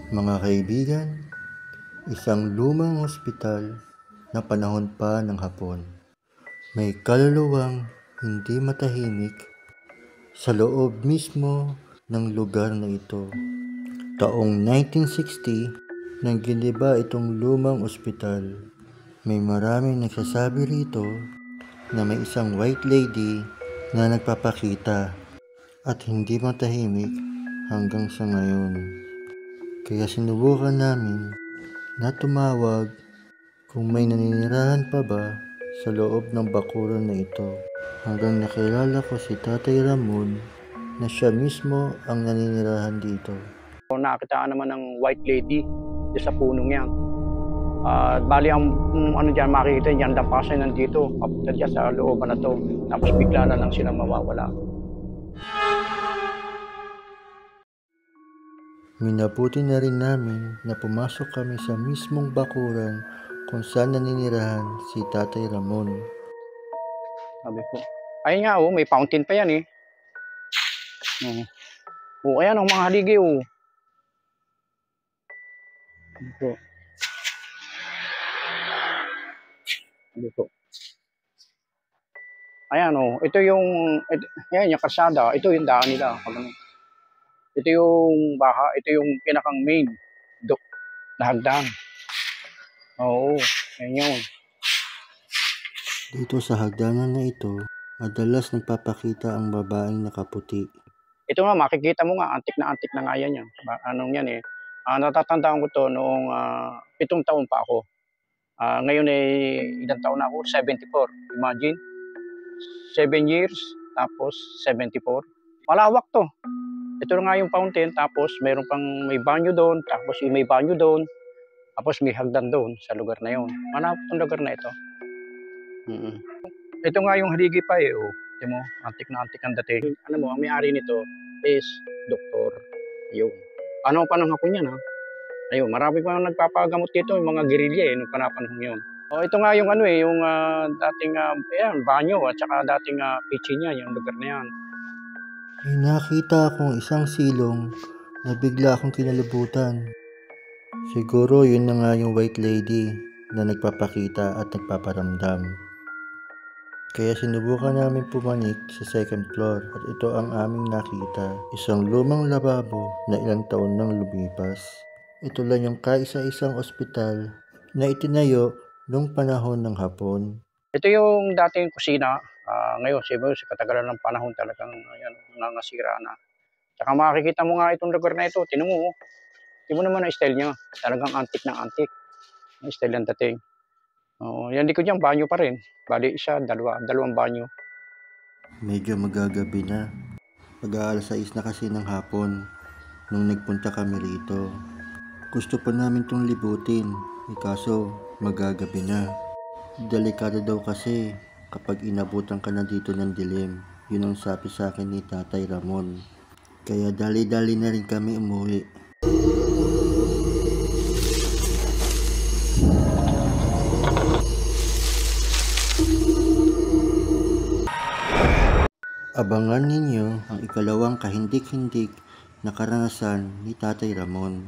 Mga kaibigan, isang lumang ospital na panahon pa ng Hapon. May kaluluwang hindi matahimik sa loob mismo ng lugar na ito. Taong 1960 nang giniba itong lumang ospital. May maraming nagsasabi rito na may isang white lady na nagpapakita at hindi matahimik hanggang sa ngayon. Kaya sinubukan namin na tumawag kung may naninirahan pa ba sa loob ng bakuran na ito, hanggang nakilala ko si Tatay Ramon na siya mismo ang naninirahan dito. Nakitaan naman ng white lady sa punong yan. Bali ang ano dyan, makikita dyan, dampasan nandito, papunta dyan sa looban na to. Tapos bigla na lang sila mawawala. Minabuti na rin namin na pumasok kami sa mismong bakuran kung saan naninirahan si Tatay Ramon. Sabi ko, ayun nga may fountain pa yan eh. Ayan mga haligi Ayan ito yung kalsada, ito yung daan nila. Ito yung baha, ito yung pinakang main na hagdan. Ayan yun. Dito sa hagdanan na ito, madalas nagpapakita ang babaeng nakaputi. Ito nga, makikita mo nga, antik na nga yan. Anong yan eh. Natatandaan ko to noong 7 taon pa ako. Ngayon ilang taon na ako? 74. Imagine. 7 years, tapos 74. Malawak to. Ito nga yung fountain, tapos meron pang may banyo doon, tapos may banyo doon, tapos may hagdan doon sa lugar na yun. Malawak tong lugar na ito. Ito nga yung haligi pa eh. Ito mo, antik na antik ang dating. Ano mo, ang may-ari nito is doktor. Ayun. Ano pa ng hapon yan ha? Ayun, marami pa nagpapagamot dito, yung mga gerilya nung panapanahon yun. Ito nga yung yung dating banyo at saka dating kitchen niya, yung lugar na yan. May nakita akong isang silong na bigla akong kinalibutan. Siguro yun na nga yung white lady na nagpapakita at nagpaparamdam. Kaya sinubukan namin pumanik sa second floor at ito ang aming nakita. Isang lumang lababo na ilang taon nang lumipas. Ito lang yung kaisa-isang ospital na itinayo noong panahon ng Hapon. Ito yung dating kusina. Ngayon, siguro sa katagalan ng panahon talagang nangasira na. Tsaka makikita mo nga itong lugar na ito. Tinan mo, tingnan mo naman ang style niya. Talagang antik na antik. Ang style ng dating. Yan likod dyan, banyo pa rin. Bali isa, dalawang banyo. Medyo magagabi na. Pag-aalas 6 na kasi ng hapon nung nagpunta kami rito. Gusto pa namin itong libutin, kaso magagabi na. Delikado daw kasi kapag inabutan ka na dito ng dilim. Yun ang sabi sa akin ni Tatay Ramon. Kaya dali-dali na rin kami umuwi. Abangan ninyo ang ikalawang kahindik-hindik na karanasan ni Tatay Ramon.